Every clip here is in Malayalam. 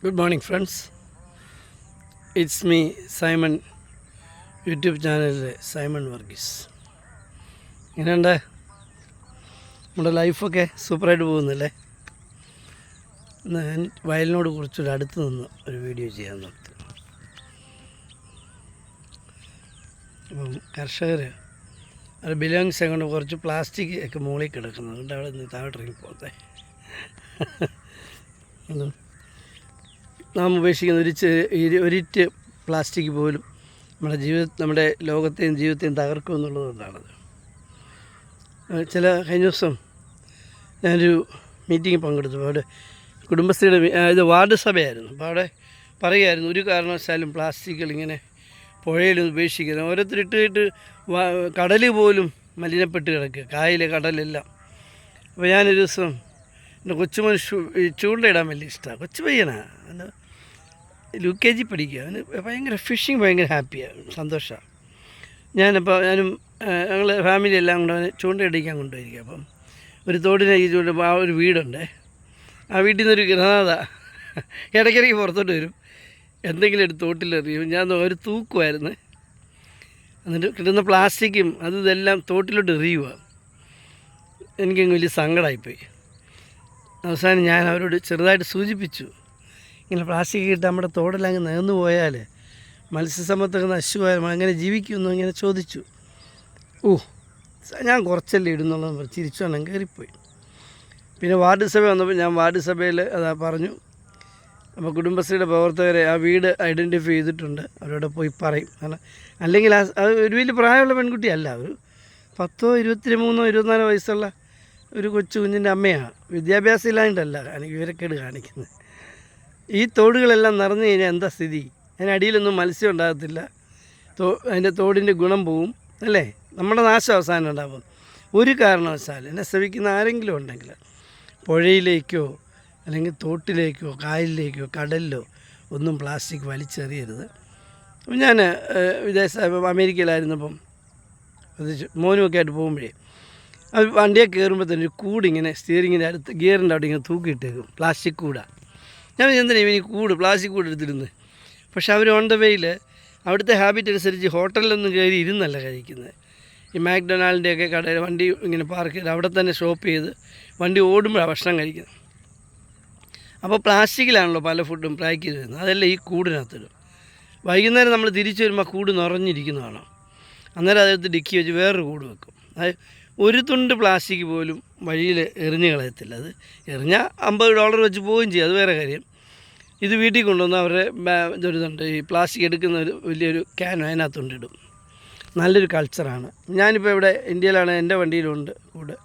Good morning, friends. It's me, Simon. YouTube ചാനലിലെ സൈമൺ വർഗീസ്. ഇങ്ങനെയുണ്ട് നമ്മുടെ ലൈഫൊക്കെ സൂപ്പറായിട്ട് പോകുന്നില്ലേ? ഞാൻ വയലിനോട് കുറച്ചൊരു അടുത്ത് നിന്ന് ഒരു വീഡിയോ ചെയ്യാൻ നോക്കി. അപ്പം കർഷകർ അത് ബിലോങ്സ് കൊണ്ട് കുറച്ച് പ്ലാസ്റ്റിക് ഒക്കെ മുകളിൽ കിടക്കുന്നത് കൊണ്ട് അവിടെ നിന്ന് താഴോട്ട് ഇറങ്ങി പോകത്തെ. നാം ഉപേക്ഷിക്കുന്ന ഒരിറ്റ് പ്ലാസ്റ്റിക് പോലും നമ്മുടെ ലോകത്തെയും ജീവിതത്തെയും തകർക്കും എന്നുള്ളതുകൊണ്ടാണത്. കഴിഞ്ഞ ദിവസം ഞാനൊരു മീറ്റിങ്ങിൽ പങ്കെടുത്തു. അവിടെ കുടുംബശ്രീയുടെ ഇത് വാർഡ് സഭയായിരുന്നു. അപ്പോൾ അവിടെ പറയുമായിരുന്നു, ഒരു കാരണവശാലും പ്ലാസ്റ്റിക്കുകൾ ഇങ്ങനെ പുഴയിലൊന്നും ഉപേക്ഷിക്കുന്നത്. ഓരോരുത്തരിട്ട് കടൽ പോലും മലിനപ്പെട്ട് കിടക്കുക, കായൽ കടലെല്ലാം. അപ്പോൾ ഞാനൊരു ദിവസം എൻ്റെ കൊച്ചുമോൻ ചൂണ്ടയിടാൻ വലിയ ഇഷ്ടമാണ്. കൊച്ചു പയ്യനാണ്, UKG പഠിക്കുക. അവന് ഭയങ്കര ഫിഷിങ് ഭയങ്കര ഹാപ്പിയാണ്, സന്തോഷമാണ്. ഞാനും ഞങ്ങൾ ഫാമിലി എല്ലാം കൊണ്ട് അവന് ചൂണ്ടയിടിക്കാൻ കൊണ്ടുപോയിരിക്കുക. അപ്പം ഒരു തോടിനെ ഈ ആ ഒരു വീടുണ്ട്. ആ വീട്ടിൽ നിന്നൊരു ഗൃഹനാഥ ഇടയ്ക്കിടയ്ക്ക് പുറത്തോട്ട് വരും, എന്തെങ്കിലും എടുത്ത് തോട്ടിലെറിയും. ഞാൻ ഒരു തൂക്കുമായിരുന്നു. എന്നിട്ട് കിട്ടുന്ന പ്ലാസ്റ്റിക്കും ഇതെല്ലാം തോട്ടിലോട്ട് എറിയുക. എനിക്കങ്ങ് വലിയ സങ്കടമായിപ്പോയി. അവസാനം ഞാൻ അവരോട് ചെറുതായിട്ട് സൂചിപ്പിച്ചു, ഇങ്ങനെ പ്ലാസ്റ്റിക് ഇട്ട് നമ്മുടെ തോടെല്ലാം അങ്ങ് നികന്നു പോയാൽ മത്സ്യസമ്പത്തൊക്കെ നശിച്ചുപോയാൽ അങ്ങനെ ജീവിക്കുമെന്ന് ഇങ്ങനെ ചോദിച്ചു. ഞാൻ കുറച്ചല്ലേ ഇടുന്നുള്ളൂ ചിരിച്ചോണം കയറിപ്പോയി. പിന്നെ വാർഡ് സഭ വന്നപ്പോൾ ഞാൻ വാർഡ് സഭയിൽ പറഞ്ഞു. അപ്പോൾ കുടുംബശ്രീയുടെ പ്രവർത്തകരെ ആ വീട് ഐഡൻറ്റിഫൈ ചെയ്തിട്ടുണ്ട്, അവരോട് പോയി പറയും. അല്ലെങ്കിൽ അത് ഒരു വലിയ പ്രായമുള്ള പെൺകുട്ടിയല്ല, ഒരു 10, 23, 24 വയസ്സുള്ള ഒരു കുഞ്ഞിൻ്റെ അമ്മയാണ്. വിദ്യാഭ്യാസം ഇല്ലാണ്ടല്ല വിവരക്കേട് കാണിക്കുന്നത്. ഈ തോടുകളെല്ലാം നിറഞ്ഞു കഴിഞ്ഞാൽ എന്താ സ്ഥിതി? അതിനടിയിലൊന്നും മത്സ്യം ഉണ്ടാകത്തില്ല, അതിൻ്റെ തോടിൻ്റെ ഗുണം പോവും, അല്ലേ? നമ്മുടെ നാശം അവസാനം ഉണ്ടാകും. ഒരു കാരണവശാലും എന്നെ ശ്രമിക്കുന്ന ആരെങ്കിലും ഉണ്ടെങ്കിൽ പുഴയിലേക്കോ അല്ലെങ്കിൽ തോട്ടിലേക്കോ കായലിലേക്കോ കടലിലോ ഒന്നും പ്ലാസ്റ്റിക് വലിച്ചെറിയരുത്. ഞാൻ അമേരിക്കയിലായിരുന്നപ്പം മോനുമൊക്കെ ആയിട്ട് പോകുമ്പോഴേ അത് വണ്ടിയെ കയറുമ്പോൾ തന്നെ ഒരു കൂടിങ്ങനെ സ്റ്റിയറിങ്ങിൻ്റെ അടുത്ത് ഗിയറിൻ്റെ അവിടെ ഇങ്ങനെ തൂക്കിയിട്ടേക്കും, പ്ലാസ്റ്റിക് കൂടാണ്. ഞാൻ എന്തിനാണ് ഇവന് പ്ലാസ്റ്റിക് കൂട് എടുത്തിരുന്നത്? പക്ഷെ അവർ ഓൺ ദ വേയിൽ അവിടുത്തെ ഹാബിറ്റ് അനുസരിച്ച് ഹോട്ടലിലൊന്നും കയറി ഇരുന്നല്ല കഴിക്കുന്നത്. ഈ മാക്ഡൊണാൾഡിൻ്റെയൊക്കെ കടയിൽ വണ്ടി ഇങ്ങനെ പാർക്ക് ചെയ്ത് അവിടെ തന്നെ ഷോപ്പ് ചെയ്ത് വണ്ടി ഓടുമ്പോഴാണ് ഭക്ഷണം കഴിക്കുന്നത്. അപ്പോൾ പ്ലാസ്റ്റിക്കിലാണല്ലോ പല ഫുഡും പാക്ക് ചെയ്ത് വരുന്നത്. അതെല്ലാം ഈ കൂടിനകത്തിടും. വൈകുന്നേരം നമ്മൾ തിരിച്ചു വരുമ്പോൾ കൂട് നിറഞ്ഞിരിക്കുന്നതാണ്. അന്നേരം അതെടുത്ത് ഡിക്കി വെച്ച് വേറൊരു കൂട് വെക്കും. അത് ഒരു തുണ്ട് പ്ലാസ്റ്റിക് പോലും വഴിയിൽ എറിഞ്ഞ് കളയത്തില്ല. അത് എറിഞ്ഞാൽ $50 വെച്ച് പോവുകയും ചെയ്യും, അത് വേറെ കാര്യം. ഇത് വീട്ടിൽ കൊണ്ടുവന്ന് അവരുടെ ഇതുണ്ട്, ഈ പ്ലാസ്റ്റിക് എടുക്കുന്ന ഒരു വലിയൊരു ക്യാൻ അതിനകത്തുകൊണ്ടിടും. നല്ലൊരു കൾച്ചറാണ്. ഞാനിപ്പോൾ ഇവിടെ ഇന്ത്യയിലാണ്, എൻ്റെ വണ്ടിയിലുണ്ട് കൂടെ.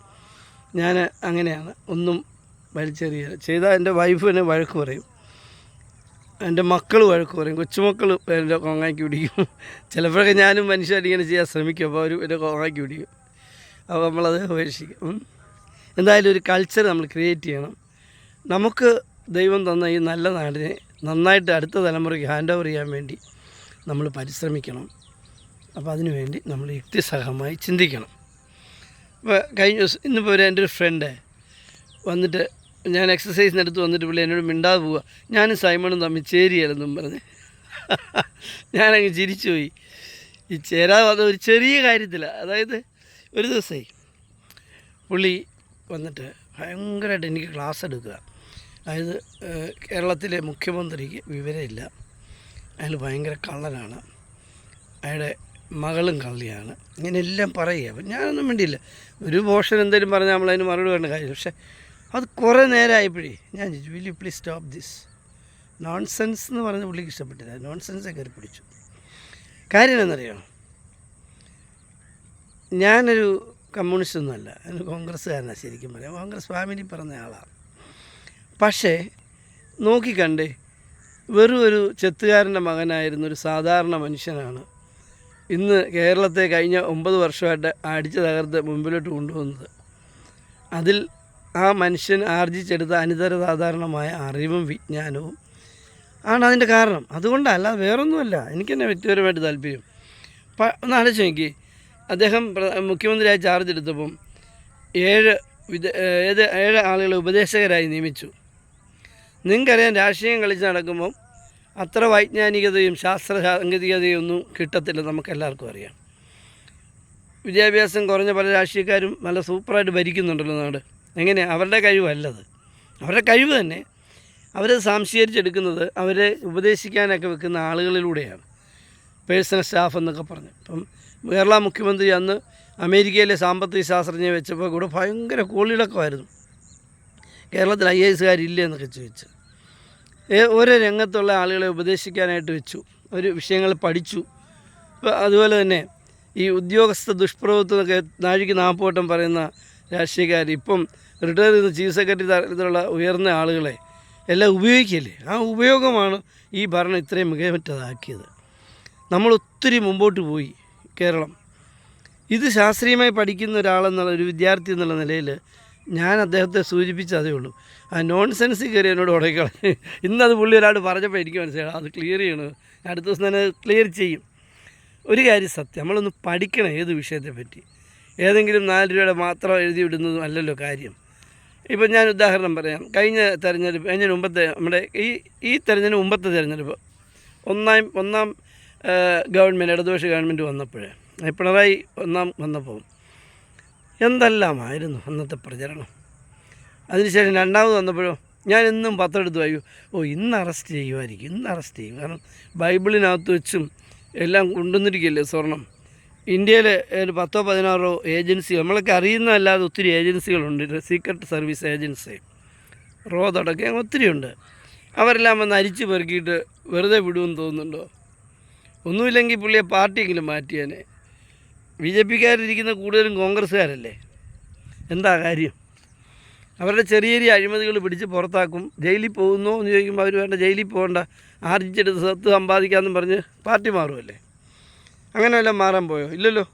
ഞാൻ അങ്ങനെയാണ്, ഒന്നും വലിച്ചെറിയുക ചെയ്താൽ എൻ്റെ വൈഫ് എന്നെ വഴക്ക് പറയും, എൻ്റെ മക്കൾ വഴക്ക് പറയും, കൊച്ചുമക്കൾ എൻ്റെ കോങ്ങാക്കി പിടിക്കും. ചിലപ്പോഴൊക്കെ ഞാനും മനുഷ്യരായിട്ട് ഇങ്ങനെ ചെയ്യാൻ ശ്രമിക്കും, അപ്പോൾ അവർ എൻ്റെ കോങ്ങാക്കി പിടിക്കും. അപ്പോൾ നമ്മളത് ഉപേക്ഷിക്കും. എന്തായാലും ഒരു കൾച്ചർ നമ്മൾ ക്രിയേറ്റ് ചെയ്യണം. നമുക്ക് ദൈവം തന്ന ഈ നല്ല നാടിനെ നന്നായിട്ട് അടുത്ത തലമുറയ്ക്ക് ഹാൻഡ് ഓവർ ചെയ്യാൻ വേണ്ടി നമ്മൾ പരിശ്രമിക്കണം. അപ്പോൾ അതിനുവേണ്ടി നമ്മൾ യുക്തിസഹമായി ചിന്തിക്കണം. ഇപ്പോൾ കഴിഞ്ഞ ദിവസം ഇന്നിപ്പോൾ എൻ്റെ ഒരു ഫ്രണ്ട് വന്നിട്ട്, ഞാൻ എക്സസൈസിനടുത്ത് വന്നിട്ട് പുള്ളി എന്നോട് മിണ്ടാതെ പോവുക, ഞാനും സൈമണും തമ്മിൽ ചേരിയല്ലെന്നും പറഞ്ഞ് ഞാനങ്ങ് ചിരിച്ചു പോയി. ഈ ചേരാതെ വന്ന ഒരു ചെറിയ കാര്യത്തിലാണ്. അതായത് ഒരു ദിവസമേ പുള്ളി വന്നിട്ട് ഭയങ്കരമായിട്ട് എനിക്ക് ക്ലാസ് എടുക്കുക. അതായത് കേരളത്തിലെ മുഖ്യമന്ത്രിക്ക് വിവരമില്ല, അയാൾ ഭയങ്കര കള്ളനാണ്, അയാളുടെ മകളും കള്ളിയാണ്, ഇങ്ങനെയെല്ലാം പറയുക. അപ്പം ഞാനൊന്നും വേണ്ടിയില്ല, ഒരു പോർഷൻ എന്തെങ്കിലും പറഞ്ഞാൽ നമ്മളതിന് മറുപടി വേണ്ട കാര്യം. പക്ഷേ അത് കുറേ നേരമായപ്പോഴേ ഞാൻ ചോദിച്ചു, will you please stop this nonsense എന്ന് പറഞ്ഞ് പുള്ളിക്ക് ഇഷ്ടപ്പെട്ടില്ല. നോൺസെൻസെ കയറി പിടിച്ചു. കാര്യം എന്നറിയണം, ഞാനൊരു കമ്മ്യൂണിസ്റ്റൊന്നുമല്ല, ഞാൻ കോൺഗ്രസ്സുകാരനാണ്. ശരിക്കും പറയാം, കോൺഗ്രസ് ഫാമിലി പറഞ്ഞ ആളാണ്. പക്ഷേ നോക്കിക്കണ്ടേ, വെറും ഒരു ചെത്തുകാരൻ്റെ മകനായിരുന്ന ഒരു സാധാരണ മനുഷ്യനാണ് ഇന്ന് കേരളത്തെ കഴിഞ്ഞ 9 വർഷമായിട്ട് അടിച്ചു തകർത്ത് മുമ്പിലോട്ട് കൊണ്ടുവന്നത്. അതിൽ ആ മനുഷ്യൻ ആർജിച്ചെടുത്ത അനിതര സാധാരണമായ അറിവും വിജ്ഞാനവും ആണ് അതിൻ്റെ കാരണം. അതുകൊണ്ടല്ല, വേറൊന്നുമല്ല. എനിക്കെന്നെ വ്യക്തിപരമായിട്ട് താല്പര്യം. ഒന്ന് ആലോചിച്ച് നോക്കി, അദ്ദേഹം മുഖ്യമന്ത്രിയായി ചാർജ് എടുത്തപ്പം 7 ആളുകളെ ഉപദേശകരായി നിയമിച്ചു. നിങ്ങൾക്കറിയാം, രാഷ്ട്രീയം കളിച്ച് നടക്കുമ്പം അത്ര വൈജ്ഞാനികതയും ശാസ്ത്ര സാങ്കേതികതയും ഒന്നും കിട്ടത്തില്ല. നമുക്കെല്ലാവർക്കും അറിയാം. വിദ്യാഭ്യാസം കുറഞ്ഞ പല രാഷ്ട്രീയക്കാരും നല്ല സൂപ്പറായിട്ട് ഭരിക്കുന്നുണ്ടല്ലോ നാട്. എങ്ങനെയാണ്? അവരുടെ കഴിവല്ലത്. അവരുടെ കഴിവ് തന്നെ അവരത് സംശീകരിച്ചെടുക്കുന്നത് അവരെ ഉപദേശിക്കാനൊക്കെ വെക്കുന്ന ആളുകളിലൂടെയാണ്. പേഴ്സണൽ സ്റ്റാഫ് എന്നൊക്കെ പറഞ്ഞ്. ഇപ്പം കേരള മുഖ്യമന്ത്രി അന്ന് അമേരിക്കയിലെ സാമ്പത്തിക ശാസ്ത്രജ്ഞയെ വെച്ചപ്പോൾ കൂടെ ഭയങ്കര കോളിളക്കമായിരുന്നു. കേരളത്തിൽ IAS എന്നൊക്കെ ചോദിച്ച് ഓരോ രംഗത്തുള്ള ആളുകളെ ഉപദേശിക്കാനായിട്ട് വെച്ചു. ഒരു വിഷയങ്ങൾ പഠിച്ചു. ഇപ്പോൾ അതുപോലെ തന്നെ ഈ ഉദ്യോഗസ്ഥ ദുഷ്പ്രഭുത്വമൊക്കെ നാഴിക്ക് 40 വട്ടം പറയുന്ന രാഷ്ട്രീയക്കാർ ഇപ്പം റിട്ടയർ ചെയ്യുന്ന ചീഫ് സെക്രട്ടറി തരത്തിലുള്ള ഉയർന്ന ആളുകളെ എല്ലാം ഉപയോഗിക്കില്ലേ? ആ ഉപയോഗമാണ് ഈ ഭരണം ഇത്രയും മികവറ്റതാക്കിയത്. നമ്മൾ ഒത്തിരി മുമ്പോട്ട് പോയി കേരളം. ഇത് ശാസ്ത്രീയമായി പഠിക്കുന്ന ഒരാളെന്നുള്ള ഒരു വിദ്യാർത്ഥി എന്നുള്ള നിലയിൽ ഞാൻ അദ്ദേഹത്തെ സൂചിപ്പിച്ചതേ ഉള്ളൂ. ആ നോൺസെൻസ് കയറി എന്നോട് ഉടയ്ക്കളെ. ഇന്നത് പുള്ളി ഒരാൾ പറഞ്ഞപ്പോൾ എനിക്ക് മനസ്സിലായി അത് ക്ലിയർ ചെയ്യണം. അടുത്ത ദിവസം തന്നെ ക്ലിയർ ചെയ്യും. ഒരു കാര്യം സത്യം, നമ്മളൊന്ന് പഠിക്കണം ഏത് വിഷയത്തെപ്പറ്റി. ഏതെങ്കിലും 4 രൂപയുടെ മാത്രം എഴുതി വിടുന്നതും അല്ലല്ലോ കാര്യം. ഇപ്പം ഞാൻ ഉദാഹരണം പറയാം. കഴിഞ്ഞ തെരഞ്ഞെടുപ്പ്, അതിന് മുമ്പത്തെ നമ്മുടെ ഈ തെരഞ്ഞെടുപ്പ് മുമ്പത്തെ തെരഞ്ഞെടുപ്പ് ഒന്നാം ഗവൺമെൻറ്, ഇടതുപക്ഷ ഗവൺമെൻറ് വന്നപ്പോഴേ, പിണറായി വന്നപ്പോൾ എന്തെല്ലാമായിരുന്നു അന്നത്തെ പ്രചരണം. അതിനുശേഷം രണ്ടാമത് വന്നപ്പോഴോ ഞാൻ എന്നും പത്രം എടുത്ത് വായിക്കും, ഇന്ന് അറസ്റ്റ് ചെയ്യുമായിരിക്കും, ഇന്ന് അറസ്റ്റ് ചെയ്യും. കാരണം ബൈബിളിനകത്ത് വെച്ചും എല്ലാം കൊണ്ടുവന്നിരിക്കുകയല്ലേ സ്വർണം. ഇന്ത്യയിൽ 10-16 ഏജൻസികൾ നമ്മളൊക്കെ അറിയുന്നതല്ലാതെ ഒത്തിരി ഏജൻസികളുണ്ട്. സീക്രട്ട് സർവീസ് ഏജൻസി, റോദടക്കം ഒത്തിരിയുണ്ട്. അവരെല്ലാം വന്ന് അരിച്ച് പെറുക്കിയിട്ട് വെറുതെ വിടുമെന്ന് തോന്നുന്നുണ്ടോ? ഒന്നുമില്ലെങ്കിൽ പുള്ളിയെ പാർട്ടിയെങ്കിലും മാറ്റിയാനെ. BJPക്കാരിരിക്കുന്ന കൂടുതലും കോൺഗ്രസ്സുകാരല്ലേ. എന്താ കാര്യം? അവരുടെ ചെറിയ ചെറിയ അഴിമതികൾ പിടിച്ച് പുറത്താക്കും. ജയിലിൽ പോകുന്നോ എന്ന് ചോദിക്കുമ്പോൾ അവർ വേണ്ട, ജയിലിൽ പോകണ്ട, ആർജിച്ചെടുത്ത് സ്വത്ത് സമ്പാദിക്കാമെന്നും പറഞ്ഞ് പാർട്ടി മാറുമല്ലേ. അങ്ങനെ വല്ലതും മാറാൻ പോയോ? ഇല്ലല്ലോ.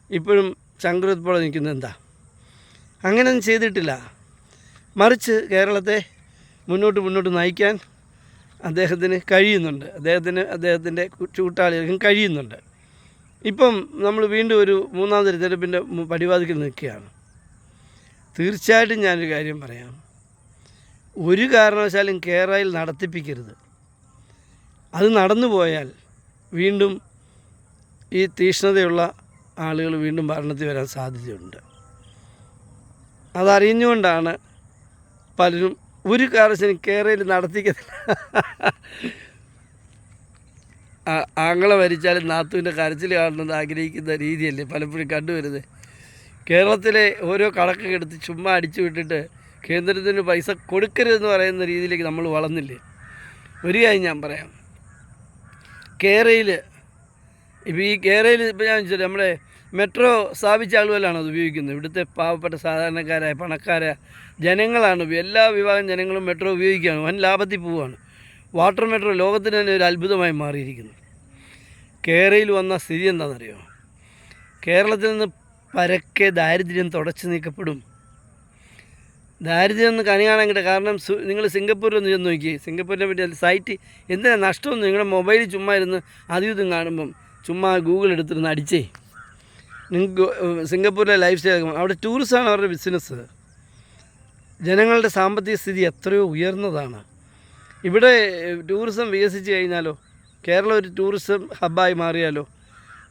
ഇപ്പോഴും ചങ്കുറത്തോടെ നിൽക്കുന്നത് എന്താ? അങ്ങനെയൊന്നും ചെയ്തിട്ടില്ല. മറിച്ച് കേരളത്തെ മുന്നോട്ട് നയിക്കാൻ അദ്ദേഹത്തിന് കഴിയുന്നുണ്ട്. അദ്ദേഹത്തിൻ്റെ കൂട്ടാളികൾക്കും കഴിയുന്നുണ്ട്. ഇപ്പം നമ്മൾ വീണ്ടും ഒരു 3ാം തെരഞ്ഞെടുപ്പിൻ്റെ പടിവാതിക്കൽ നിൽക്കുകയാണ്. തീർച്ചയായിട്ടും ഞാനൊരു കാര്യം പറയാം, ഒരു കാരണവശാലും കേരളയിൽ നടത്തിപ്പിക്കരുത്. അത് നടന്നു പോയാൽ വീണ്ടും ഈ തീക്ഷ്ണതയുള്ള ആളുകൾ വീണ്ടും ഭരണത്തിൽ വരാൻ സാധ്യതയുണ്ട്. അതറിഞ്ഞുകൊണ്ടാണ് പലരും ഒരു കാരണവശാലും കേരളയിൽ നടത്തിക്കത്തില്ല. ആങ്ങളെ ഭരിച്ചാലും നാത്തുവിൻ്റെ കരച്ചിൽ കാണണമെന്ന് ആഗ്രഹിക്കുന്ന രീതിയല്ലേ പലപ്പോഴും കണ്ടുവരുന്നത്. കേരളത്തിലെ ഓരോ കണക്കൊക്കെ എടുത്ത് ചുമ്മാ അടിച്ചു വിട്ടിട്ട് കേന്ദ്രത്തിന് പൈസ കൊടുക്കരുതെന്ന് പറയുന്ന രീതിയിലേക്ക് നമ്മൾ വളർന്നില്ലേ. ഒരു കാര്യം ഞാൻ പറയാം, കേരളയിൽ ഇപ്പോൾ ഞാൻ ചോദിച്ചാൽ നമ്മുടെ മെട്രോ സ്ഥാപിച്ച ആളുകളാണ് അത് ഉപയോഗിക്കുന്നത്. ഇവിടുത്തെ പാവപ്പെട്ട സാധാരണക്കാരായ പണക്കാരായ ജനങ്ങളാണ്, എല്ലാ വിഭാഗം ജനങ്ങളും മെട്രോ ഉപയോഗിക്കുകയാണ്, വൻ ലാഭത്തിൽ പോവുകയാണ്. വാട്ടർ മെട്രോ ലോകത്തിന് തന്നെ ഒരു അത്ഭുതമായി മാറിയിരിക്കുന്നു. കേരളയിൽ വന്ന സ്ഥിതി എന്താണെന്നറിയോ? കേരളത്തിൽ നിന്ന് പരക്കെ ദാരിദ്ര്യം തുടച്ചു നീക്കപ്പെടും. ദാരിദ്ര്യം ഒന്ന് കണി കാണാൻ കിട്ടുക. കാരണം നിങ്ങൾ സിംഗപ്പൂരിലൊന്ന് ചെന്ന് നോക്കിയേ, സിംഗപ്പൂരിനെ പറ്റി സൈറ്റ് എന്തിനാ നഷ്ടമൊന്നും. നിങ്ങളുടെ മൊബൈലിൽ ചുമ്മാ ഇരുന്ന് അതും കാണുമ്പം ചുമ്മാ ഗൂഗിൾ എടുത്തിരുന്ന് അടിച്ചേ, നിങ്ങൾക്ക് സിംഗപ്പൂരിലെ ലൈഫ് സ്റ്റൈൽ. അവിടെ ടൂറിസമാണ് അവരുടെ ബിസിനസ്. ജനങ്ങളുടെ സാമ്പത്തിക സ്ഥിതി എത്രയോ ഉയർന്നതാണ്. ഇവിടെ ടൂറിസം വികസിച്ച് കഴിഞ്ഞാലോ, കേരളം ഒരു ടൂറിസം ഹബ്ബായി മാറിയാലോ,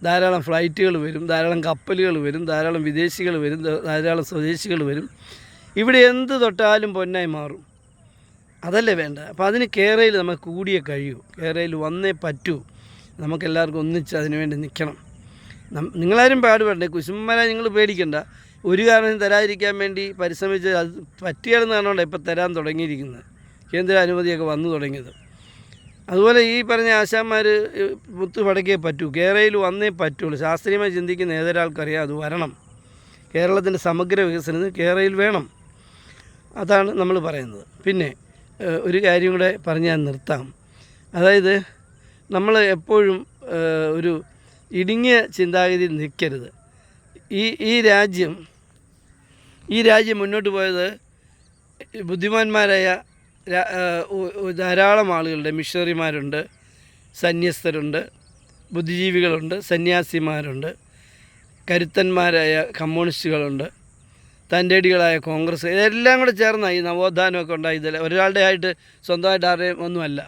ധാരാളം ഫ്ലൈറ്റുകൾ വരും, ധാരാളം കപ്പലുകൾ വരും, ധാരാളം വിദേശികൾ വരും, ധാരാളം സ്വദേശികൾ വരും. ഇവിടെ എന്ത് തൊട്ടാലും പൊന്നായി മാറും. അതല്ലേ വേണ്ട. അപ്പോൾ അതിന് കേരളയിൽ നമുക്ക് കൂടിയേ കഴിയൂ, കേരളയിൽ വന്നേ പറ്റൂ. നമുക്കെല്ലാവർക്കും ഒന്നിച്ച് അതിനു വേണ്ടി നിൽക്കണം. നിങ്ങളാരും പാടുപെടണ്ടേ, കുശുമ്പല നിങ്ങൾ പേടിക്കണ്ട. ഒരു കാരണം തരാതിരിക്കാൻ വേണ്ടി പരിശ്രമിച്ച് അത് പറ്റിയാലെന്ന് പറഞ്ഞുകൊണ്ടാണ് ഇപ്പോൾ തരാൻ തുടങ്ങിയിരിക്കുന്നത്. കേന്ദ്ര അനുമതിയൊക്കെ വന്നു തുടങ്ങിയത്. അതുപോലെ ഈ പറഞ്ഞ ആശാന്മാർ മുത്ത് പടക്കേ പറ്റൂ, കേരളയിൽ വന്നേ പറ്റുള്ളൂ. ശാസ്ത്രീയമായി ചിന്തിക്കുന്ന ഏതൊരാൾക്കറിയാം അത് വരണം. കേരളത്തിൻ്റെ സമഗ്ര വികസനത്തിന് കേരളയിൽ വേണം. അതാണ് നമ്മൾ പറയുന്നത്. പിന്നെ ഒരു കാര്യം കൂടെ പറഞ്ഞ് ഞാൻ നിർത്താം. അതായത് നമ്മൾ എപ്പോഴും ഒരു ഇടുങ്ങിയ ചിന്താഗതിയിൽ നിൽക്കരുത്. ഈ രാജ്യം മുന്നോട്ട് പോയത് ബുദ്ധിമാന്മാരായ ധാരാളം ആളുകളുടെ, മിഷണറിമാരുണ്ട്, സന്യസ്തരുണ്ട്, ബുദ്ധിജീവികളുണ്ട്, സന്യാസിമാരുണ്ട്, കരുത്തന്മാരായ കമ്മ്യൂണിസ്റ്റുകളുണ്ട്, തൻ്റെടികളായ കോൺഗ്രസ് ഇതെല്ലാം കൂടെ ചേർന്നാണ് ഈ നവോത്ഥാനമൊക്കെ ഉണ്ടായതില്ല. ഒരാളുടെ ആയിട്ട് സ്വന്തമായിട്ട് ആരുടെയും ഒന്നുമല്ല.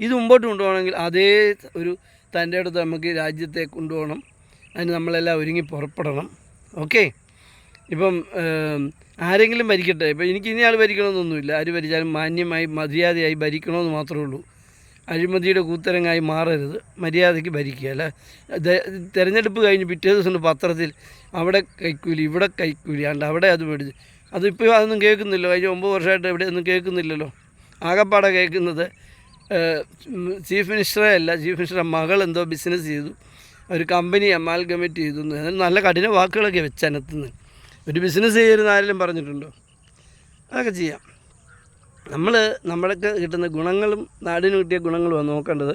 ഇത് മുമ്പോട്ട് കൊണ്ടുപോകണമെങ്കിൽ അതേ ഒരു തൻ്റെ അടുത്ത് നമുക്ക് രാജ്യത്തെ കൊണ്ടുപോകണം. അതിന് നമ്മളെല്ലാം ഒരുങ്ങി പുറപ്പെടണം. ഓക്കെ, ഇപ്പം ആരെങ്കിലും ഭരിക്കട്ടെ. ഇപ്പം എനിക്ക് ഇനി ആൾ ഭരിക്കണമെന്നൊന്നുമില്ല. ആര് ഭരിച്ചാലും മാന്യമായി മര്യാദയായി ഭരിക്കണമെന്ന് മാത്രമേ ഉള്ളൂ. അഴിമതിയുടെ കൂത്തരങ്ങായി മാറരുത്. മര്യാദയ്ക്ക് ഭരിക്കുക. അല്ല തിരഞ്ഞെടുപ്പ് കഴിഞ്ഞ് പിറ്റേ ദിവസം പത്രത്തിൽ അവിടെ കൈക്കൂലി ഇവിടെ കൈക്കൂലി ആണ്ട് അവിടെ അത് മേടിച്ച് അതിപ്പോൾ അതൊന്നും കേൾക്കുന്നില്ല. കഴിഞ്ഞ 9 വർഷമായിട്ട് എവിടെയൊന്നും കേൾക്കുന്നില്ലല്ലോ. ആകപ്പാടെ കേൾക്കുന്നത് ചീഫ് മിനിസ്റ്ററെ അല്ല, ചീഫ് മിനിസ്റ്ററുടെ മകൾ എന്തോ ബിസിനസ് ചെയ്തു, ഒരു കമ്പനി അമാൽഗമേറ്റ് ചെയ്തു. അതിന് നല്ല കഠിന വാക്കുകളൊക്കെ വെച്ചനത്തുന്നത്. ഒരു ബിസിനസ് ചെയ്യരുന്ന ആരെങ്കിലും പറഞ്ഞിട്ടുണ്ടോ? അതൊക്കെ ചെയ്യാം. നമ്മൾക്ക് കിട്ടുന്ന ഗുണങ്ങളും നാടിന് കിട്ടിയ ഗുണങ്ങളുമാണ് നോക്കേണ്ടത്.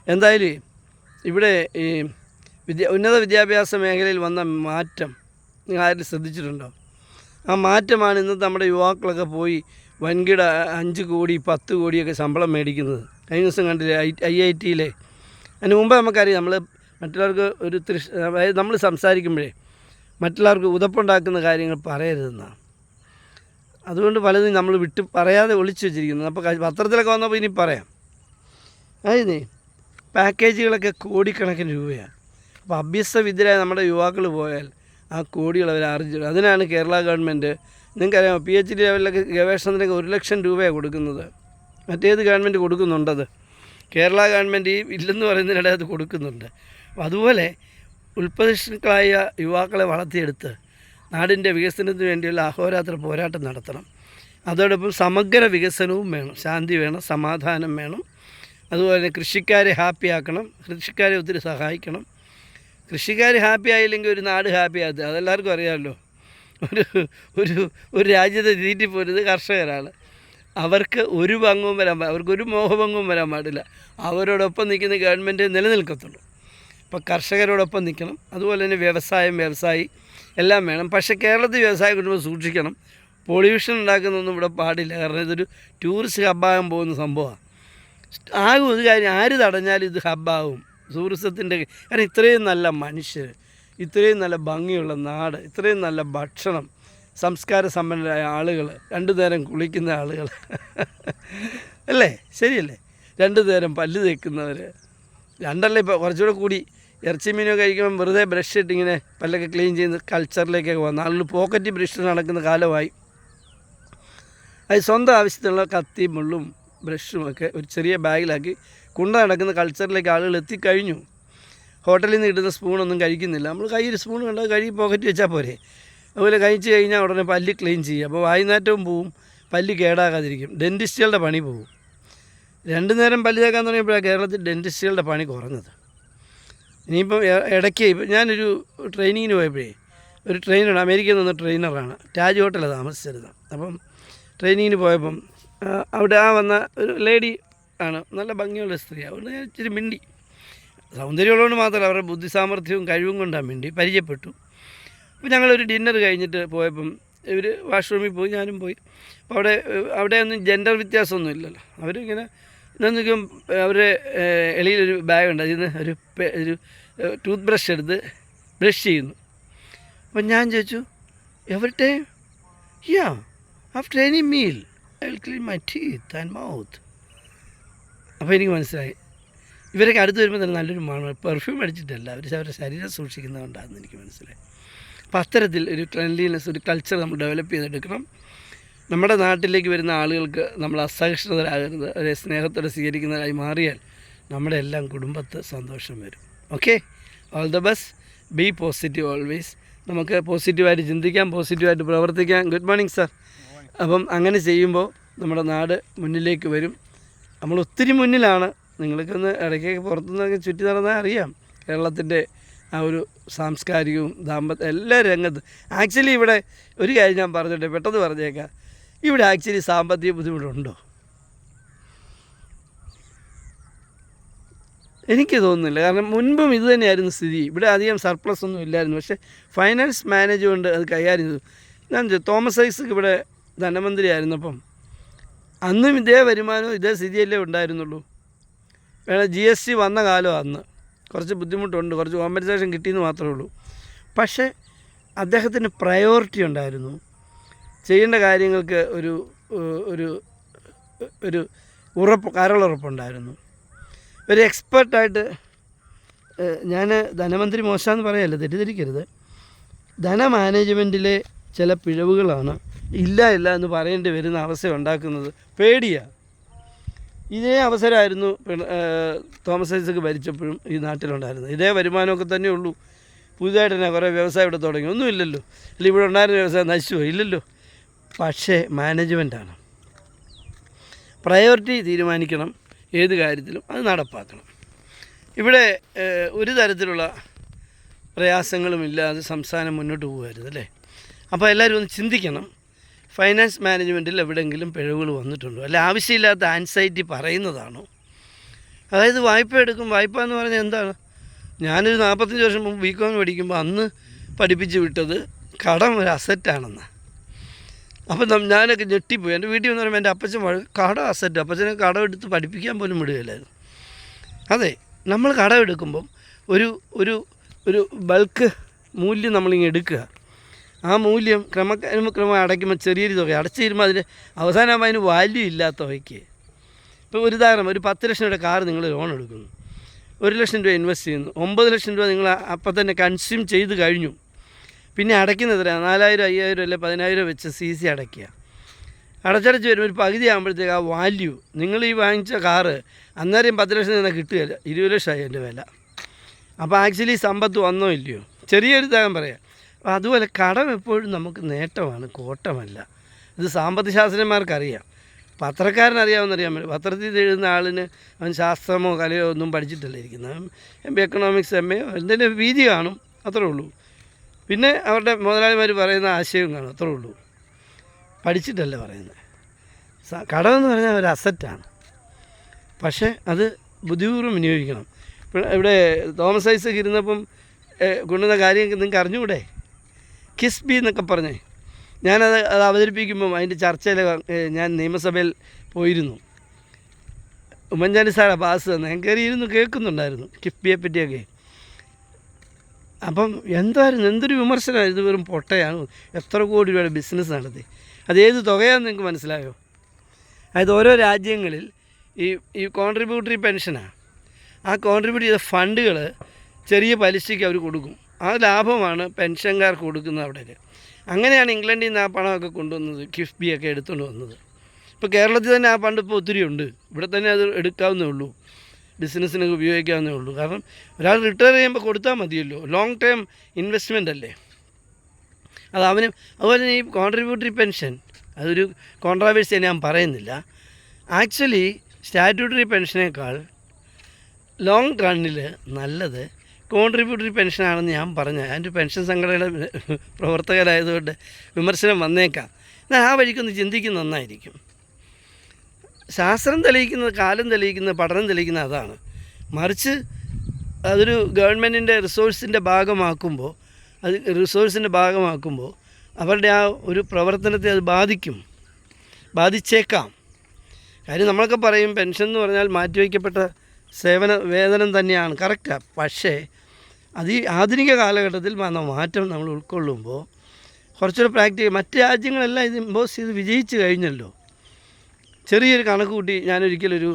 എന്തായാലും ഇവിടെ ഈ ഉന്നത വിദ്യാഭ്യാസ മേഖലയിൽ വന്ന മാറ്റം നിങ്ങൾ ആരും ശ്രദ്ധിച്ചിട്ടുണ്ടോ? ആ മാറ്റമാണ് ഇന്നത്തെ നമ്മുടെ യുവാക്കളൊക്കെ പോയി വൻകിട 5 കോടി 10 കോടിയൊക്കെ ശമ്പളം മേടിക്കുന്നത്. കഴിഞ്ഞ ദിവസം കണ്ടില്ലേ IIT-യിലെ. അതിന് മുമ്പ് നമുക്കറിയാം, നമ്മൾ മറ്റുള്ളവർക്ക് ഒരു അതായത് നമ്മൾ സംസാരിക്കുമ്പോഴേ മറ്റുള്ളവർക്ക് ഉതപ്പുണ്ടാക്കുന്ന കാര്യങ്ങൾ പറയരുതെന്നാണ്. അതുകൊണ്ട് പലതും നമ്മൾ പറയാതെ ഒളിച്ചു വെച്ചിരിക്കുന്നത്. അപ്പോൾ പത്രത്തിലൊക്കെ വന്നപ്പോൾ ഇനി പറയാം. അതായത് പാക്കേജുകളൊക്കെ കോടിക്കണക്കിന് രൂപയാണ്. അപ്പോൾ അഭ്യസ്തവിദ്യരായ നമ്മുടെ യുവാക്കൾ പോയാൽ ആ കോടികൾ അവർ ആർജിച്ചു. അതിനാണ് കേരള ഗവൺമെൻറ്, നിങ്ങൾക്കറിയാമോ, PhD ലെവലിലൊക്കെ ഗവേഷണത്തിനൊക്കെ 1 ലക്ഷം രൂപയാണ് കൊടുക്കുന്നത്. മറ്റേത് ഗവൺമെൻറ് കൊടുക്കുന്നുണ്ടത്? കേരള ഗവൺമെൻറ് ഇല്ലെന്ന് പറയുന്നതിനിടെ അത് കൊടുക്കുന്നുണ്ട്. അപ്പോൾ അതുപോലെ ഉൽപ്പതിഷ്ണുക്കളായ യുവാക്കളെ വളർത്തിയെടുത്ത് നാടിൻ്റെ വികസനത്തിന് വേണ്ടിയുള്ള അഹോരാത്ര പോരാട്ടം നടത്തണം. അതോടൊപ്പം സമഗ്ര വികസനവും വേണം. ശാന്തി വേണം, സമാധാനം വേണം. അതുപോലെ കൃഷിക്കാരെ ഹാപ്പിയാക്കണം. കൃഷിക്കാരെ ഒത്തിരി സഹായിക്കണം. കൃഷിക്കാർ ഹാപ്പി ആയില്ലെങ്കിൽ ഒരു നാട് ഹാപ്പി ആകത്തില്ല. അതെല്ലാവർക്കും അറിയാമല്ലോ. ഒരു രാജ്യത്തെ തീറ്റിപ്പോരുന്നത് കർഷകരാണ്. അവർക്ക് ഒരു ഭംഗവും അവർക്കൊരു മോഹഭംഗവും വരാൻ പാടില്ല. അവരോടൊപ്പം നിൽക്കുന്ന ഗവൺമെൻറ് നിലനിൽക്കത്തുള്ളൂ. അപ്പോൾ കർഷകരോടൊപ്പം നിൽക്കണം. അതുപോലെ തന്നെ വ്യവസായി എല്ലാം വേണം. പക്ഷേ കേരളത്തിൽ വ്യവസായം കൊണ്ടുപോയി സൂക്ഷിക്കണം. പൊള്യൂഷൻ ഉണ്ടാക്കുന്നൊന്നും ഇവിടെ പാടില്ല. കാരണം ഇതൊരു ടൂറിസ്റ്റ് ഹബ്ബാകാൻ പോകുന്ന സംഭവമാണ്. ആകും ഒരു കാര്യം, ആര് തടഞ്ഞാലും ഇത് ഹബ്ബാകും ടൂറിസത്തിൻ്റെ. കാരണം ഇത്രയും നല്ല മനുഷ്യർ, ഇത്രയും നല്ല ഭംഗിയുള്ള നാട്, ഇത്രയും നല്ല ഭക്ഷണം, സംസ്കാര സമ്പന്നരായ ആളുകൾ, 2 നേരം കുളിക്കുന്ന ആളുകൾ അല്ലേ? ശരിയല്ലേ? 2 നേരം പല്ല് തേക്കുന്നവർ, 2 ഇപ്പോൾ കുറച്ചുകൂടെ കൂടി. ഇറച്ചി മീനൊക്കെ കഴിക്കുമ്പോൾ വെറുതെ ബ്രഷ് ഇട്ട് ഇങ്ങനെ പല്ലൊക്കെ ക്ലീൻ ചെയ്യുന്ന കൾച്ചറിലേക്കൊക്കെ വന്ന ആളുകൾ പോക്കറ്റ് ബ്രഷ് നടക്കുന്ന കാലമായി. അത് സ്വന്തം ആവശ്യത്തിനുള്ള കത്തി മുള്ളും ബ്രഷും ഒക്കെ ഒരു ചെറിയ ബാഗിലാക്കി കൊണ്ടു നടക്കുന്ന കൾച്ചറിലേക്ക് ആളുകൾ എത്തിക്കഴിഞ്ഞു. ഹോട്ടലിൽ നിന്ന് കിട്ടുന്ന സ്പൂണൊന്നും കഴിക്കുന്നില്ല. നമ്മൾ കയ്യിൽ സ്പൂൺ കണ്ടാൽ കഴുകി പോക്കറ്റ് വെച്ചാൽ പോരെ. അതുപോലെ കഴിച്ച് കഴിഞ്ഞാൽ ഉടനെ പല്ല് ക്ലീൻ ചെയ്യുക. അപ്പോൾ വായുനാറ്റവും പോവും, പല്ല് കേടാകാതിരിക്കും. ഡെൻറ്റിസ്റ്റുകളുടെ പണി പോവും. 2 നേരം പല്ല് തേക്കാൻ തുടങ്ങിയപ്പോഴാണ് കേരളത്തിൽ ഡെൻറ്റിസ്റ്റുകളുടെ പണി കുറഞ്ഞത്. ഇനിയിപ്പം ഇടയ്ക്ക് ഞാനൊരു ട്രെയിനിങ്ങിന് പോയപ്പോഴേ ഒരു ട്രെയിനറാണ്, അമേരിക്കയിൽ നിന്ന് ട്രെയിനറാണ്, താജ് ഹോട്ടലാണ് താമസിച്ചിരുന്നത്. അപ്പം ട്രെയിനിങ്ങിന് പോയപ്പം അവിടെ വന്ന ഒരു ലേഡി ആണ്, നല്ല ഭംഗിയുള്ള സ്ത്രീയാണ്. അതുകൊണ്ട് ഞാൻ ഇച്ചിരി മിണ്ടി. സൗന്ദര്യമുള്ളതുകൊണ്ട് മാത്രമല്ല, അവരുടെ ബുദ്ധിസാമർഥ്യവും കഴിവും കൊണ്ടാണ് മിണ്ടി. പരിചയപ്പെട്ടു. അപ്പോൾ ഞങ്ങളൊരു ഡിന്നർ കഴിഞ്ഞിട്ട് പോയപ്പം ഇവർ വാഷ്റൂമിൽ പോയി, ഞാനും പോയി. അപ്പോൾ അവിടെ ഒന്നും ജെൻഡർ വ്യത്യാസമൊന്നും ഇല്ലല്ലോ. അവരിങ്ങനെ ഇന്നൊന്നും അവരുടെ എളിയിലൊരു ബാഗുണ്ട്, അതിൽ നിന്ന് ഒരു ടൂത്ത് ബ്രഷ് എടുത്ത് ബ്രഷ് ചെയ്യുന്നു. അപ്പം ഞാൻ ചോദിച്ചു, every time? Yeah, after any meal I will clean my teeth and mouth. അപ്പോൾ എനിക്ക് മനസ്സിലായി, ഇവരൊക്കെ അടുത്ത് വരുമ്പോൾ തന്നെ നല്ലൊരു മണം, പെർഫ്യൂം അടിച്ചിട്ടല്ല, അവരുടെ ശരീരം സൂക്ഷിക്കുന്നതുകൊണ്ടാണെന്ന് എനിക്ക് മനസ്സിലായി. അപ്പോൾ അത്തരത്തിൽ ഒരു ക്ലീൻലിനെസ്, ഒരു കൾച്ചർ നമ്മൾ ഡെവലപ്പ് ചെയ്തെടുക്കണം. നമ്മുടെ നാട്ടിലേക്ക് വരുന്ന ആളുകൾക്ക് നമ്മൾ അസഹിഷ്ണുതരാകരുത്. അവരെ സ്നേഹത്തോടെ സ്വീകരിക്കുന്നതായി മാറിയാൽ നമ്മുടെ എല്ലാം കുടുംബത്ത് സന്തോഷം വരും. Okay, all the best. B positive always. നമുക്ക് പോസിറ്റീവായിട്ട് ചിന്തിക്കാം, പോസിറ്റീവായിട്ട് പ്രവർത്തിക്കാം. Good morning sir. അപ്പം അങ്ങനെ ചെയ്യുമ്പോൾ നമ്മുടെ നാട് മുന്നിലേക്ക് വരും. നമ്മൾ ഒത്തിരി മുന്നിലാണ്. നിങ്ങൾക്കൊന്ന് ഇടയ്ക്കൊക്കെ പുറത്തുനിന്നൊക്കെ ചുറ്റി നടന്നാൽ അറിയാം കേരളത്തിൻ്റെ ആ ഒരു സാംസ്കാരികവും ദാമ്പത്യം എല്ലാ രംഗത്ത്. ആക്ച്വലി ഇവിടെ ഒരു കാര്യം ഞാൻ പറഞ്ഞിട്ട് പെട്ടെന്ന് പറഞ്ഞേക്കാം, ഇവിടെ ആക്ച്വലി സാമ്പത്തിക ബുദ്ധിമുട്ടുണ്ടോ? എനിക്ക് തോന്നുന്നില്ല. കാരണം മുൻപും ഇത് തന്നെയായിരുന്നു സ്ഥിതി. ഇവിടെ അധികം സർപ്ലസ് ഒന്നും ഇല്ലായിരുന്നു. പക്ഷേ ഫൈനാൻസ് മാനേജ്മെൻറ്റ് അത് കൈകാര്യം ചെയ്തു. ഞാൻ തോമസ് ഐസക് ഇവിടെ ധനമന്ത്രിയായിരുന്നപ്പം അന്നും ഇതേ വരുമാനവും ഇതേ സ്ഥിതിയല്ലേ ഉണ്ടായിരുന്നുള്ളൂ. വേണം GST വന്ന കാലം അന്ന് കുറച്ച് ബുദ്ധിമുട്ടുണ്ട്, കുറച്ച് കോമ്പൻസേഷൻ കിട്ടിയെന്ന് മാത്രമേ ഉള്ളൂ. പക്ഷേ അദ്ദേഹത്തിന് പ്രയോറിറ്റി ഉണ്ടായിരുന്നു. ചെയ്യേണ്ട കാര്യങ്ങൾക്ക് ഒരു ഒരു ഒരു കരളുറപ്പുണ്ടായിരുന്നു. ഒരു എക്സ്പേർട്ടായിട്ട് ഞാൻ ധനമന്ത്രി മോശമെന്ന് പറയല്ല, തെറ്റിദ്ധരിക്കരുത്. ധനമാനേജ്മെൻറ്റിലെ ചില പിഴവുകളാണ് ഇല്ല എന്ന് പറയേണ്ടി വരുന്ന അവസ്ഥ ഉണ്ടാക്കുന്നത്. പേടിയാണ്. ഇതേ അവസരമായിരുന്നു തോമസ് ഐസക് ഭരിച്ചപ്പോഴും ഈ നാട്ടിലുണ്ടായിരുന്നത്. ഇതേ വരുമാനമൊക്കെ തന്നെ ഉള്ളൂ. പുതുതായിട്ട് തന്നെ കുറേ വ്യവസായം ഇവിടെ തുടങ്ങി, ഒന്നുമില്ലല്ലോ. അല്ലെങ്കിൽ ഇവിടെ ഉണ്ടായിരുന്ന വ്യവസായം നശിച്ചു ഇല്ലല്ലോ. പക്ഷേ മാനേജ്മെൻറ്റാണ്. പ്രയോറിറ്റി തീരുമാനിക്കണം, ഏത് കാര്യത്തിലും അത് നടപ്പാക്കണം. ഇവിടെ ഒരു തരത്തിലുള്ള പ്രയാസങ്ങളും ഇല്ലാതെ സംസ്ഥാനം മുന്നോട്ട് പോകുമായിരുന്നു അല്ലേ. അപ്പോൾ എല്ലാവരും ഒന്ന് ചിന്തിക്കണം, ഫൈനാൻസ് മാനേജ്മെൻറ്റിൽ എവിടെയെങ്കിലും പിഴവുകൾ വന്നിട്ടുണ്ടോ, അല്ല ആവശ്യമില്ലാത്ത ആൻസൈറ്റി പറയുന്നതാണോ? അതായത് വായ്പ എടുക്കും. വായ്പ എന്ന് പറഞ്ഞാൽ എന്താണ്? ഞാനൊരു 45 വർഷം മുമ്പ് ബികോം പഠിക്കുമ്പോൾ അന്ന് പഠിപ്പിച്ച് വിട്ടത് കടം ഒരു അസറ്റാണെന്ന്. അപ്പം ഞാനൊക്കെ ഞെട്ടിപ്പോയി. എൻ്റെ വീട്ടിൽ വന്ന് പറയുമ്പോൾ എൻ്റെ അപ്പച്ചൻ കടം അസറ്റ്, അപ്പച്ചനെ കടം എടുത്ത് പഠിപ്പിക്കാൻ പോലും വിടുകയില്ലായിരുന്നു. അതെ, നമ്മൾ കടം എടുക്കുമ്പം ഒരു ഒരു ഒരു ബൾക്ക് മൂല്യം നമ്മളിങ്ങനെ എടുക്കുക. ആ മൂല്യം ക്രമം അടയ്ക്കുമ്പോൾ ചെറിയൊരു തുക അടച്ചു തീരുമ്പോൾ അതിന് അവസാനമാകുമ്പോൾ അതിന് വാല്യൂ ഇല്ലാത്ത തുകയ്ക്ക്. ഇപ്പോൾ ഒരു ഉദാഹരണം, ഒരു 10 ലക്ഷം രൂപയുടെ കാർ നിങ്ങൾ ലോൺ എടുക്കുന്നു, 1 ലക്ഷം രൂപ ഇൻവെസ്റ്റ് ചെയ്യുന്നു, 9 ലക്ഷം രൂപ നിങ്ങൾ അപ്പം തന്നെ കൺസ്യൂം ചെയ്ത് കഴിഞ്ഞു. പിന്നെ അടയ്ക്കുന്നത് എത്രയാണ്? 4000, 5000 അല്ലെ 10000 വെച്ച് CC അടയ്ക്കുക. അടച്ചടച്ച് വരുമ്പോൾ ഒരു പകുതി ആകുമ്പോഴത്തേക്ക് ആ വാല്യൂ, നിങ്ങൾ ഈ വാങ്ങിച്ച കാറ് അന്നേരം 10 ലക്ഷം തന്നെ കിട്ടുകയില്ല, 20 ലക്ഷമായി എൻ്റെ വില. അപ്പോൾ ആക്ച്വലി സമ്പത്ത് വന്നോ ഇല്ലയോ? ചെറിയൊരു ഉദാഹരണം പറയാം. അപ്പോൾ അതുപോലെ കടം എപ്പോഴും നമുക്ക് നേട്ടമാണ്, കോട്ടമല്ല. ഇത് സാമ്പത്തിക ശാസ്ത്രജ്ഞന്മാർക്കറിയാം, പത്രക്കാരനറിയാൻ പറ്റും. പത്രത്തിൽ എഴുതുന്ന ആളിന് അവൻ ശാസ്ത്രമോ കലയോ ഒന്നും പഠിച്ചിട്ടല്ല ഇരിക്കുന്നത്. MA എക്കണോമിക്സ് MA എന്തെങ്കിലും PG കാണും, അത്രേ ഉള്ളൂ. പിന്നെ അവരുടെ മുതലാളിമാർ പറയുന്ന ആശയവും കാണും, അത്രേ ഉള്ളൂ. പഠിച്ചിട്ടല്ല പറയുന്നത്. കടമെന്ന് പറഞ്ഞാൽ ഒരു അസറ്റാണ്, പക്ഷേ അത് ബുദ്ധിപൂർവ്വം വിനിയോഗിക്കണം. ഇവിടെ തോമസ് ഐസക് ഇരുന്നപ്പം കൊണ്ടുവന്ന കാര്യം നിങ്ങൾക്ക് അറിഞ്ഞുകൂടെ? കിസ്ബി എന്നൊക്കെ പറഞ്ഞേ. ഞാനത് അവതരിപ്പിക്കുമ്പം അതിൻ്റെ ചർച്ചയിൽ ഞാൻ നിയമസഭയിൽ പോയിരുന്നു. ഉമ്മൻചാണ്ടി സാറാ പാസ് തന്നെ, ഞാൻ കയറിയിരുന്നു, കേൾക്കുന്നുണ്ടായിരുന്നു കിഫ്ബിയെ പറ്റിയൊക്കെ. അപ്പം എന്തൊരു വിമർശനമാണ്. ഇത് വെറും പൊട്ടയാണ്, എത്ര കോടി രൂപയുടെ ബിസിനസ് നടത്തി. അതേത് തുകയാണെന്ന് നിങ്ങൾക്ക് മനസ്സിലായോ? അതായത് ഓരോ രാജ്യങ്ങളിൽ ഈ കോൺട്രിബ്യൂട്ടറി പെൻഷനാണ്. ആ കോൺട്രിബ്യൂട്ട് ചെയ്ത ഫണ്ടുകൾ ചെറിയ പലിശയ്ക്ക് അവർ കൊടുക്കും. ആ ലാഭമാണ് പെൻഷൻകാർക്ക് കൊടുക്കുന്നത് അവിടേക്ക്. അങ്ങനെയാണ് ഇംഗ്ലണ്ടിൽ നിന്ന് ആ പണമൊക്കെ കൊണ്ടുവന്നത്, കിഫ്ബിയൊക്കെ എടുത്തുകൊണ്ട് വന്നത്. ഇപ്പോൾ കേരളത്തിൽ തന്നെ ആ ഫണ്ട് ഇപ്പോൾ ഒത്തിരി ഉണ്ട്. ഇവിടെ തന്നെ അത് എടുക്കാവുന്നേ ഉള്ളൂ, ബിസിനസ്സിനൊക്കെ ഉപയോഗിക്കാവുന്നേ ഉള്ളൂ. കാരണം ഒരാൾ റിട്ടയർ ചെയ്യുമ്പോൾ കൊടുത്താൽ മതിയല്ലോ, ലോങ് ടേം ഇൻവെസ്റ്റ്മെൻ്റ് അല്ലേ അത് അവന്. അതുപോലെ തന്നെ ഈ കോൺട്രിബ്യൂട്ടറി പെൻഷൻ അതൊരു കോൺട്രാവേഴ്സി ഞാൻ പറയുന്നില്ല. ആക്ച്വലി സ്റ്റാറ്റ്യൂട്ടറി പെൻഷനേക്കാൾ ലോങ് റണ്ണിൽ നല്ലത് കോൺട്രിബ്യൂട്ടറി പെൻഷനാണെന്ന് ഞാൻ പറഞ്ഞു. അതിൻ്റെ പെൻഷൻ സംഘടനയുടെ പ്രവർത്തകരായതുകൊണ്ട് വിമർശനം വന്നേക്കാം. എന്നാൽ ആ വഴിക്കൊന്ന് ചിന്തിക്കുന്നത് നന്നായിരിക്കും. ശാസ്ത്രം തെളിയിക്കുന്നത്, കാലം തെളിയിക്കുന്നത്, പഠനം തെളിയിക്കുന്നത് അതാണ്. മറിച്ച് അതൊരു ഗവൺമെൻറ്റിൻ്റെ റിസോഴ്സിൻ്റെ ഭാഗമാക്കുമ്പോൾ അവരുടെ ആ ഒരു പ്രവർത്തനത്തെ അത് ബാധിച്ചേക്കാം. കാര്യം നമ്മളൊക്കെ പറയും പെൻഷൻ എന്ന് പറഞ്ഞാൽ മാറ്റിവയ്ക്കപ്പെട്ട വേതനം തന്നെയാണ്, കറക്റ്റാണ്. പക്ഷേ അത് ഈ ആധുനിക കാലഘട്ടത്തിൽ വന്ന മാറ്റം നമ്മൾ ഉൾക്കൊള്ളുമ്പോൾ കുറച്ചുകൂടെ മറ്റ് രാജ്യങ്ങളെല്ലാം ഇത് ഇമ്പോസ് ചെയ്ത് വിജയിച്ച് കഴിഞ്ഞല്ലോ. ചെറിയൊരു കണക്ക് കൂട്ടി ഞാനൊരിക്കലൊരു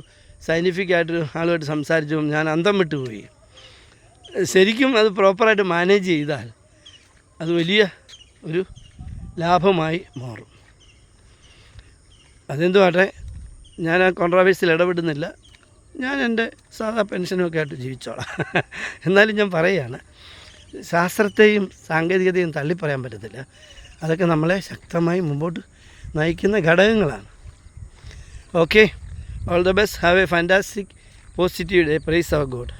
സയൻറ്റിഫിക്കായിട്ടൊരു ആളുമായിട്ട് സംസാരിച്ചപ്പോൾ ഞാൻ അന്തം വിട്ടുപോയി. ശരിക്കും അത് പ്രോപ്പറായിട്ട് മാനേജ് ചെയ്താൽ അത് വലിയ ഒരു ലാഭമായി മാറും. അതെന്തുമാട്ടെ, ഞാൻ ആ കോൺട്രാവേഴ്സിയിൽ ഇടപെടുന്നില്ല. ഞാൻ എൻ്റെ സാധാ പെൻഷനൊക്കെ ആയിട്ട് ജീവിച്ചോളാം. എന്നാലും ഞാൻ പറയുകയാണ്, ശാസ്ത്രത്തെയും സാങ്കേതികതയും തള്ളിപ്പറയാൻ പറ്റത്തില്ല. അതൊക്കെ നമ്മളെ ശക്തമായി മുമ്പോട്ട് നയിക്കുന്ന ഘടകങ്ങളാണ്. Okay, all the best, have a fantastic positive day. Praise our God.